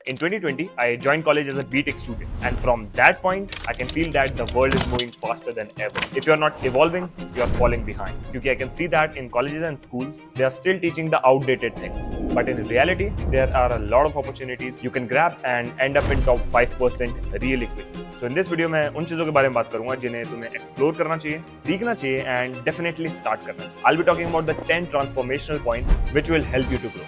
In 2020, I joined college as a BTech student, and from that point, I can feel that the world is moving faster than ever. If you're not evolving, you're falling behind. Because I can see that in colleges and schools, they are still teaching the outdated things. But in reality, there are a lot of opportunities you can grab and end up in top 5% really quick. So in this video, मैं उन चीजों के बारे में बात करूंगा जिन्हें तुम्हें एक्सप्लोर करना चाहिए, सीखना चाहिए, and definitely start करना चाहिए. I'll be talking about the 10 transformational points which will help you to grow.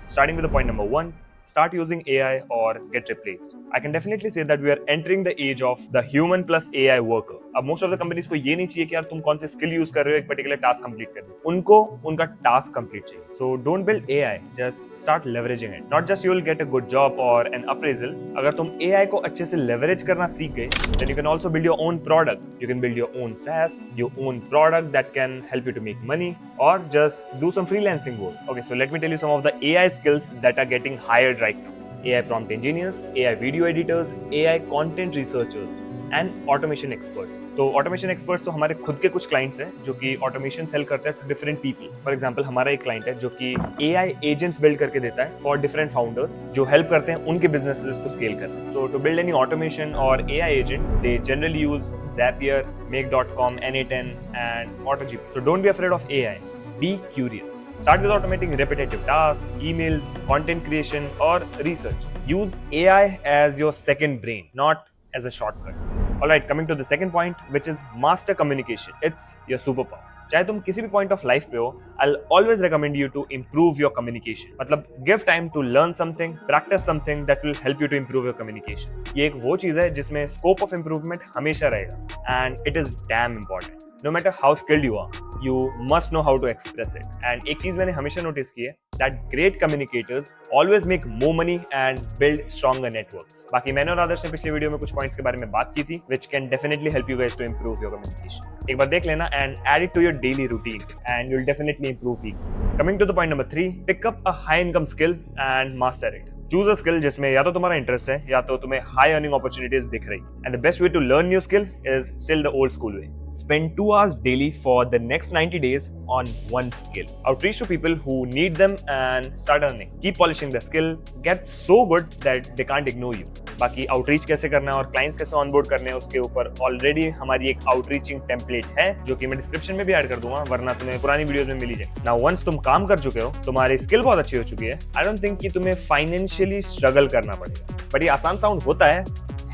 Starting with the point number 1, start using AI or get replaced. I can definitely say that we are entering the age of the human plus AI worker. अब most of the companies को ये नहीं चाहिए कि यार तुम कौन से skill use कर रहे हो एक particular task complete करने. उनको उनका task complete चाहिए. So don't build AI, just start leveraging it. Not just you will get a good job or an appraisal. अगर तुम AI को अच्छे से leverage करना सीख गए, then you can also build your own product. You can build your own SaaS, your own product that can help you to make money, or just do some freelancing work. Okay, so let me tell you some of the AI skills that are getting hired right now. AI prompt engineers, AI video editors, AI content researchers and automation experts. तो automation experts तो हमारे खुद के कुछ clients हैं जो कि automation sell करते हैं to different people. For example, हमारा एक client है जो कि AI agents build करके देता है for different founders जो help करते हैं उनके businesses को scale करना. So to build any automation or AI agent, they generally use Zapier, Make.com, N8N and AutoGPT. So don't be afraid of AI. Be curious. Start with automating repetitive tasks, emails, content creation, or research. Use AI as your second brain, not as a shortcut. Alright, coming to the second point, which is master communication. It's your superpower. चाहे तुम किसी भी point of life पे हो, I'll always recommend you to improve your communication. मतलब give time to learn something, practice something that will help you to improve your communication. ये एक वो चीज है जिसमें scope of improvement हमेशा रहेगा, and it is damn important. No matter how skilled you are, you must know how to express it. And एक चीज मैंने हमेशा नोटिस की है that great communicators always make more money and build stronger networks. बाकी मैंने और आदर्श ने पिछले वीडियो में कुछ पॉइंट्स के बारे में बात की थी, which can definitely help you guys to improve your communication. एक बार देख लेना and add it to your daily routine, and you'll definitely improve it. Coming to the point number 3, pick up a high income skill and master it. Choose a skill जिसमें या तो तुम्हारा interest है या तो तुम्हें हाई अर्निंग अपॉर्चुनिटीज दिख रही. And the best way to learn new skill is still the old school way. Spend 2 hours daily for the next 90 days on one skill. Outreach to people who need them and start earning. Keep polishing the skill. Get so good that they can't ignore you. बाकी outreach कैसे करना है और clients कैसे onboard करने हैं उसके ऊपर ऑलरेडी हमारी एक आउटरीचिंग टेम्पलेट है जो कि मैं डिस्क्रिप्शन में भी ऐड कर दूंगा, वरना तुम्हें पुरानी वीडियोस में मिली जाए. नाउ वंस तुम काम कर चुके हो, तुम्हारी स्किल बहुत अच्छी हो चुकी है, आई डोंट थिंक कि तुम्हें फाइनेंशियली स्ट्रगल करना पड़ेगा. बट ये आसान साउंड होता है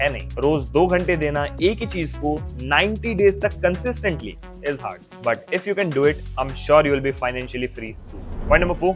नहीं. रोज 2 घंटे देना एक ही चीज को 90 डेज तक consistently is hard, but if you can do it, I am sure you will be financially free soon. Point number 4,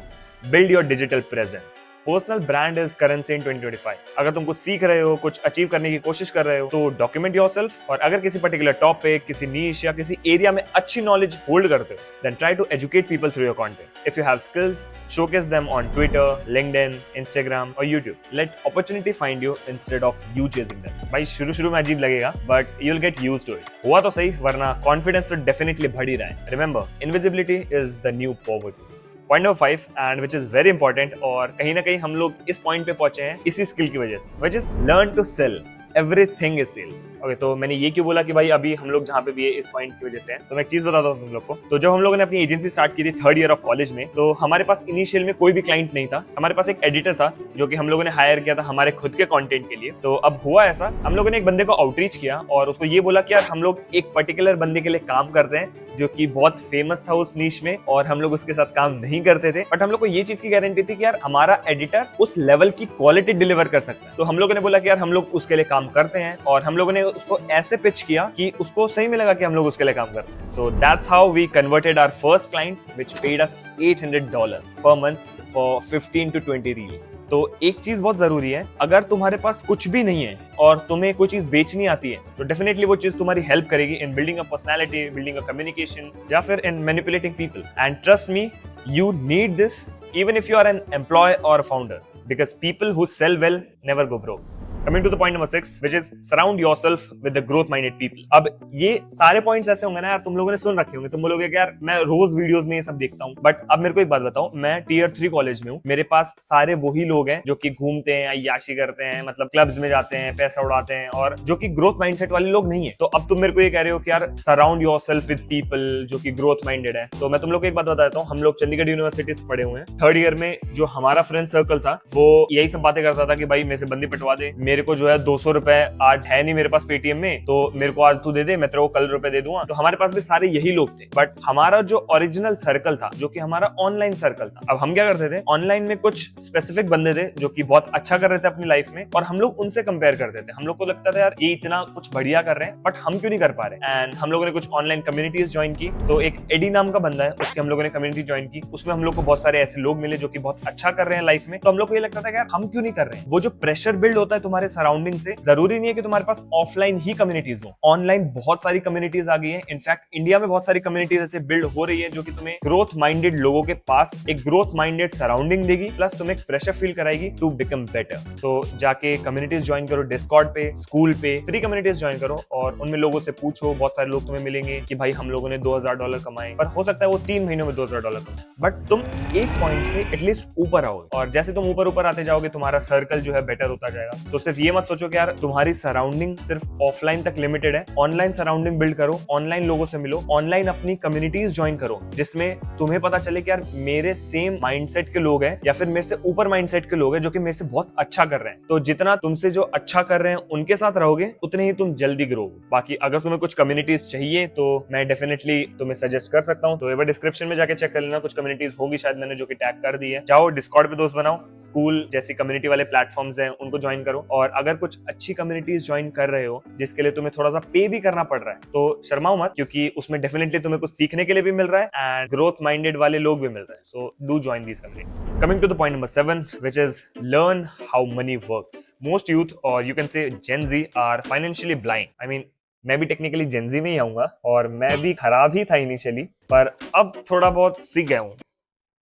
build your digital presence. Personal brand is currency in 2025. अगर तुम कुछ सीख रहे हो, कुछ अचीव करने की कोशिश कर रहे हो, तो डॉक्यूमेंट योरसेल्फ. और अगर किसी पर्टिकुलर टॉपिक, किसी नीश या किसी एरिया में अच्छी नॉलेज होल्ड करते हो, then try to educate people through your content. If you have skills, showcase them on Twitter, LinkedIn, Instagram or YouTube. Let opportunity find you instead of you chasing them. भाई शुरू में अजीब लगेगा, but you'll get used to it. हुआ तो सही, वरना confidence तो डेफिनेटली बढ़ ही रहा है. Remember, invisibility is the new poverty. Point number 5, and which is very important, और कहीं ना कहीं हम लोग इस पॉइंट पे पहुंचे हैं इसी स्किल की वजह से, which is learn to sell. Everything is sales. Okay, तो मैंने ये क्यों बोला कि भाई अभी हम लोग जहाँ पे भी है इस पॉइंट की वजह से है, तो मैं एक चीज बताता हूँ तुम लोग को. तो जब हम लोगों ने अपनी एजेंसी स्टार्ट की थी 3rd ईयर ऑफ कॉलेज में, तो हमारे पास इनिशियल में कोई भी क्लाइंट नहीं था. हमारे पास एक एडिटर था जो कि हम लोगों ने हायर किया था हमारे खुद के कंटेंट के लिए. तो अब हुआ ऐसा, हम लोगों ने एक बंदे को आउटरीच किया और उसको ये बोला कि यार हम लोग एक पर्टिकुलर बंदे के लिए काम करते हैं जो कि बहुत फेमस था उस नीश में, और हम लोग उसके साथ काम नहीं करते थे. बट हम लोग को ये चीज की गारंटी थी कि यार हमारा एडिटर उस लेवल की क्वालिटी डिलीवर कर सकता है. तो हम लोगों ने बोला कि यार हम लोग उसके लिए काम करते हैं, और हम लोगों ने उसको ऐसे पिच किया कि उसको सही में लगा कि हम लोग उसके लिए काम करते हैं. So that's how we converted our first client which paid us $800 per month for 15 to 20 reels. तो एक चीज बहुत जरूरी है, अगर तुम्हारे पास कुछ भी नहीं है और तुम्हें कोई चीज बेचनी आती है, तो डेफिनेटली वो चीज तुम्हारी हेल्प करेगी in building a personality, building a communication, या फिर in manipulating people. And trust me, you need this even if you are an employee or founder, because people who sell well never go broke. Coming to the point number 6, which is surround yourself with the growth minded people. अब ये सारे points ऐसे होंगे ना यार, तुम लोगों ने सुन रखे होंगे, तुम बोलोगे कि यार मैं रोज वीडियोस में ये सब देखता हूँ, बट अब मेरे को एक बात बताओ, मैं टियर 3 कॉलेज में हूँ, मेरे पास सारे वही लोग हैं जो कि घूमते हैं, अय्याशी करते हैं, मतलब क्लब्स में जाते हैं, पैसा उड़ाते हैं, और जो कि ग्रोथ माइंडसेट वाले लोग नहीं है। तो अब तुम मेरे को ये कह रहे हो कि यार सराउंड योरसेल्फ विद पीपल जो कि ग्रोथ माइंडेड है। तो मैं तुम लोग को एक बात बता देता हूँ, हम लोग चंडीगढ़ यूनिवर्सिटी से पढ़े हुए हैं। 3rd ईयर में जो हमारा फ्रेंड सर्कल था वो यही सब बातें करता था कि भाई मेरे से बंदी पिटवा दे, मेरे को जो है 200 रुपए आज है नहीं मेरे पास पेटीएम में, तो मेरे को आज तू दे दे, मैं तेरे को कल रुपए दे दूंगा। तो हमारे पास भी सारे यही लोग थे, बट हमारा जो ओरिजिनल सर्कल था, जो कि हमारा ऑनलाइन सर्कल था, अब हम क्या करते थे, ऑनलाइन में कुछ स्पेसिफिक बंदे थे जो कि बहुत अच्छा कर रहे थे अपनी लाइफ में, और हम लोग उनसे कंपेयर करते थे। हम लोग को लगता था यार ये इतना कुछ बढ़िया कर रहे हैं, बट हम क्यों नहीं कर पा रहे। एंड हम लोगों ने कुछ ऑनलाइन कम्युनिटीज ज्वाइन की। तो एक एडी नाम का बंदा है, उसके हम लोगों ने कम्युनिटी ज्वाइन की। उसमें हम लोग को बहुत सारे ऐसे लोग मिले जो कि बहुत अच्छा कर रहे हैं लाइफ में। तो हम लोग को ये लगता था कि यार हम क्यों नहीं कर रहे हैं। वो जो प्रेशर बिल्ड होता है तुम्हारे सराउंडिंग से, जरूरी नहीं है कि तुम्हारे पास ऑफलाइन ही कम्युनिटीज हो, ऑनलाइन बहुत सारी कम्युनिटीज आ गई है। इनफैक्ट इंडिया में बहुत सारी कम्युनिटीज ऐसे बिल्ड हो रही है जो कि तुम्हें ग्रोथ माइंडेड लोगों के पास एक ग्रोथ माइंडेड सराउंडिंग देगी, प्लस तुम्हें प्रेशर फील कराएगी टू बिकम बेटर। तो जाके कम्युनिटीज ज्वाइन करो, डिस्कॉर्ड पे, स्कूल पे, फ्री कम्युनिटीज ज्वाइन करो और उनमें लोगों से पूछो। बहुत सारे लोग तुम्हें मिलेंगे कि भाई हम लोगों ने $2000 कमाए, पर हो सकता है वो 3 महीनों में $2000 कमाए, बट तुम एक पॉइंट से एटलीस्ट ऊपर आओगे, और जैसे तुम ऊपर ऊपर आते जाओगे तुम्हारा सर्कल जो है बेटर होता जाएगा। तो सिर्फ ये मत सोचो कि यार तुम्हारी सराउंडिंग सिर्फ ऑफलाइन तक लिमिटेड है। ऑनलाइन सराउंडिंग बिल्ड करो, ऑनलाइन लोगों से मिलो, ऑनलाइन अपनी कम्युनिटीज ज्वाइन करो, जिसमें तुम्हें पता चले कि यार मेरे सेम माइंडसेट के लोग हैं या फिर मेरे से ऊपर माइंडसेट के लोग हैं जो कि मेरे से बहुत अच्छा कर रहे हैं। तो जितना तुमसे जो अच्छा कर रहे हैं उनके साथ रहोगे उतने ही तुम जल्दी ग्रो। बाकी अगर तुम्हें कुछ कम्युनिटीज चाहिए तो मैं डेफिनेटली तुम्हें सजेस्ट कर सकता हूँ। तो एक बार डिस्क्रिप्शन में जाके चेक कर लेना, कुछ कम्युनिटीज होगी शायद मैंने जो कि टैग कर दी है। जाओ डिस्कॉर्ड पे दोस्त बनाओ, स्कूल जैसी कम्युनिटी वाले प्लेटफॉर्म्स हैं उनको ज्वाइन करो, और अगर कुछ अच्छी कम्युनिटीज ज्वाइन कर रहे हो जिसके लिए तुम्हें थोड़ा सा पे भी करना पड़ रहा है तो शर्माओ मत, क्योंकि उसमें डेफिनेटली तुम्हें कुछ सीखने के लिए भी मिल रहा है एंड ग्रोथ माइंडेड वाले लोग भी मिल रहे हैं। So do join these communities. Coming to the point number 7, which is learn how money works. Most youth, or you can say Gen Z, are financially blind. I mean, मैं भी technically Gen Z में ही आऊंगा और मैं भी खराब ही था initially, पर अब थोड़ा बहुत सीख गया हूँ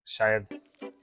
शायद।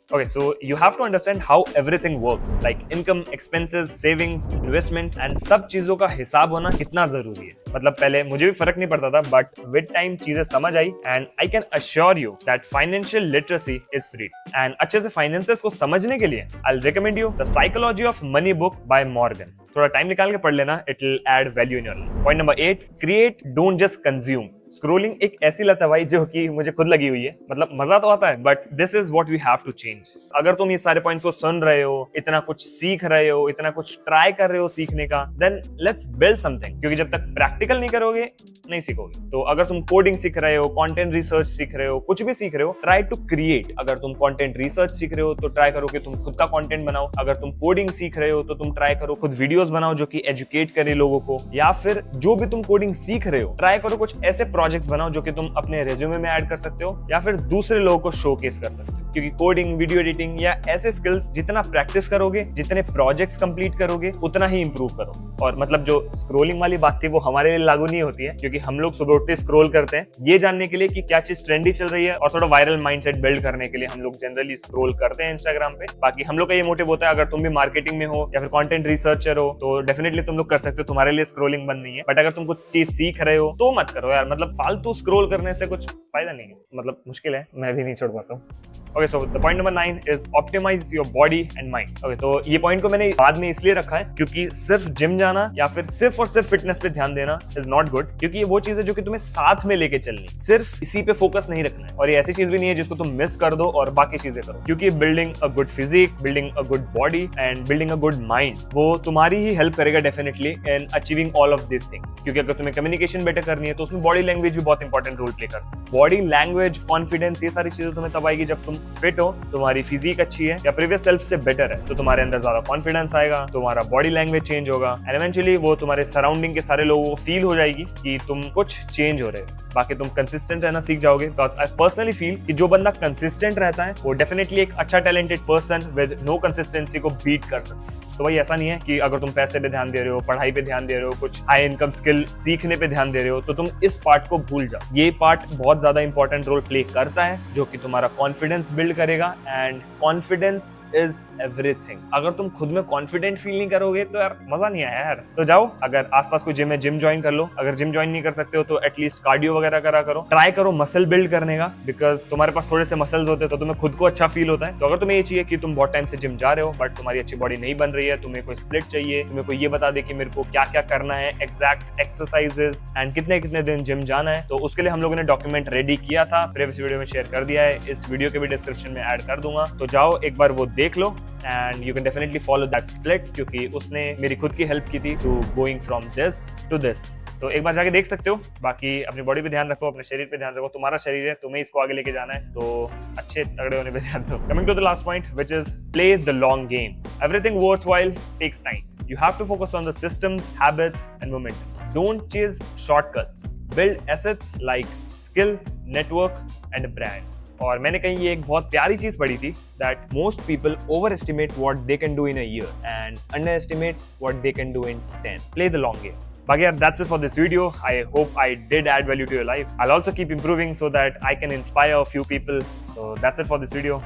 Okay, so you have to understand how everything works, like income, expenses, savings, investment, and सब चीजों का हिसाब होना कितना जरूरी है। मतलब पहले मुझे भी फर्क नहीं पड़ता था, बट विद टाइम चीजें समझ आई and I can assure you that financial literacy is free. And अच्छे से फाइनेंसेस को समझने के लिए I recommend you the psychology of money book by Morgan. थोड़ा टाइम निकाल के पढ़ लेना, it will add value in your life. Point number 8, create, don't just consume. Scrolling एक ऐसी लत है भाई जो कि मुझे खुद लगी हुई है। मतलब मजा तो आता है, but this is what we have to change. अगर तुम ये सारे पॉइंट्स को सुन रहे हो, इतना कुछ सीख रहे हो, इतना कुछ ट्राई कर रहे हो सीखने का, देन लेट्स बिल्ड समथिंग। क्योंकि जब तक प्रैक्टिकल नहीं करोगे नहीं सीखोगे। तो अगर तुम कोडिंग सीख रहे हो, कंटेंट रिसर्च सीख रहे हो, कुछ भी सीख रहे हो, ट्राई टू क्रिएट। अगर तुम कंटेंट रिसर्च सीख रहे हो तो ट्राई करो कि तुम खुद का कंटेंट बनाओ। अगर तुम कोडिंग सीख रहे हो तो तुम ट्राई करो खुद वीडियोस बनाओ जो कि एजुकेट करे लोगों को, या फिर जो भी तुम कोडिंग सीख रहे हो ट्राई करो कुछ ऐसे प्रोजेक्ट्स बनाओ जो कि तुम अपने रेज्यूमे में ऐड कर सकते हो या फिर दूसरे लोगों को शोकेस कर सकते हो। क्योंकि कोडिंग, वीडियो एडिटिंग या ऐसे स्किल्स जितना प्रैक्टिस करोगे, जितने प्रोजेक्ट्स कंप्लीट करोगे, उतना ही इंप्रूव करो। और मतलब जो स्क्रोलिंग वाली बात थी वो हमारे लिए लागू नहीं होती है, क्योंकि हम लोग सुबह उठते स्क्रोल करते हैं ये जानने के लिए कि क्या चीज ट्रेंडी चल रही है, और थोड़ा वायरल माइंडसेट बिल्ड करने के लिए हम लोग जनरली स्क्रोल करते हैं इंस्टाग्राम पे। बाकी हम लोग का ये मोटिव होता है, अगर तुम भी मार्केटिंग में हो या फिर कंटेंट रिसर्चर हो तो डेफिनेटली तुम लोग कर सकते हो, तुम्हारे लिए स्क्रोलिंग बंद नहीं है। बट अगर तुम कुछ चीज सीख रहे हो तो मत करो यार, मतलब फालतू स्क्रोल करने से कुछ फायदा नहीं है। मतलब मुश्किल है, मैं भी नहीं छोड़ पाता हूँ। Okay, so the point number 9 is optimize your body and mind. Okay, तो ये पॉइंट को मैंने बाद में इसलिए रखा है क्योंकि सिर्फ जिम जाना या फिर सिर्फ और सिर्फ फिटनेस पे ध्यान देना इज नॉट गुड, क्योंकि ये वो चीज है जो कि तुम्हें साथ में लेके चलनी, सिर्फ इसी पे फोकस नहीं रखना है। और ये ऐसी चीज भी नहीं है जिसको तुम मिस कर दो और बाकी चीजें करो, क्योंकि building a good physique, building a good body and building a good mind, वो तुम्हारी ही हेल्प करेगा definitely in achieving all of this things. क्योंकि अगर तुम्हें कम्युनिकेशन बेटर करनी है तो उसमें बॉडी लैंग्वेज भी बहुत इंपॉर्टेंट रोल प्ले करती है। बॉडी लैंग्वेज, कॉन्फिडेंस, ये सारी चीजें तुम्हें तब आएगी जब तुम फिट हो, तुम्हारी फिजिक अच्छी है या प्रीवियस सेल्फ से बेटर है, तो तुम्हारे अंदर ज्यादा कॉन्फिडेंस आएगा, तुम्हारा बॉडी लैंग्वेज चेंज होगा, एंड इवेंचुअली वो तुम्हारे सराउंडिंग के सारे लोगों को फील हो जाएगी कि तुम कुछ चेंज हो रहे हो। बाकी तुम कंसिस्टेंट रहना सीख जाओगे। बिकॉज आई पर्सनली फील कि जो बंदा कंसिस्टेंट रहता है वो डेफिनेटली एक अच्छा talented person with no consistency को बीट कर सकता है। तो भाई ऐसा नहीं है कि अगर तुम पैसे पे ध्यान दे रहे हो, पढ़ाई पे ध्यान दे रहे हो, कुछ हाई इनकम स्किल सीखने पे ध्यान दे रहे हो, तो तुम इस पार्ट को भूल जाओ। ये पार्ट बहुत ज्यादा इंपॉर्टेंट रोल प्ले करता है, जो कि तुम्हारा कॉन्फिडेंस बिल्ड करेगा। And confidence is everything. अगर तुम खुद में कॉन्फिडेंट फील नहीं करोगे तो यार मजा नहीं आया यार। तो जाओ, अगर आसपास कोई जिम है, जिम ज्वाइन कर लो। अगर जिम ज्वाइन नहीं कर सकते हो तो एटलीस्ट कार्डियो वगैरह करा करो। ट्राई करो मसल बिल्ड करने का, बिकॉज तुम्हारे पास थोड़े से मसल्स होते हैं तो तुम्हें खुद को अच्छा फील होता है। तो अगर तुम्हें ये चाहिए कि तुम बहुत टाइम से जिम जा रहे हो बट तुम्हारी अच्छी बॉडी नहीं बन रही है, तुम्हें कोई स्प्लिट चाहिए, तुम्हें कोई ये बता दे कि मेरे को क्या क्या करना है, एग्जैक्ट एक्सरसाइजेस एंड कितने कितने दिन जिम जाना है, तो उसके लिए हम लोगों ने डॉक्यूमेंट रेडी किया था, प्रीवियस वीडियो में शेयर कर दिया है। इस वीडियो के भी डिस्क्रिप्शन में ऐड कर दूंगा, तो जाओ एक बार वो देख लो and you can definitely follow that split, क्योंकि उसने मेरी खुद की हेल्प की थी to going from this to this. तो एक बार जाके देख सकते हो। बाकी अपनी बॉडी पे ध्यान रखो, अपने शरीर पे ध्यान रखो। तुम्हारा शरीर है, तुम्हें इसको आगे लेके जाना है, तो अच्छे तगड़े होने पे ध्यान दो। Coming to the last point, which is play the long game. Everything worthwhile takes time. You have to focus on the systems, habits, and momentum. Don't chase shortcuts. Build assets like skill, network, and a brand. और मैंने कहीं ये एक बहुत प्यारी चीज पढ़ी थी, that most people overestimate what they can do in a year and underestimate what they can do in 10. Play the long game. But yeah, that's it for this video. I hope I did add value to your life. I'll also keep improving so that I can inspire a few people. So that's it for this video.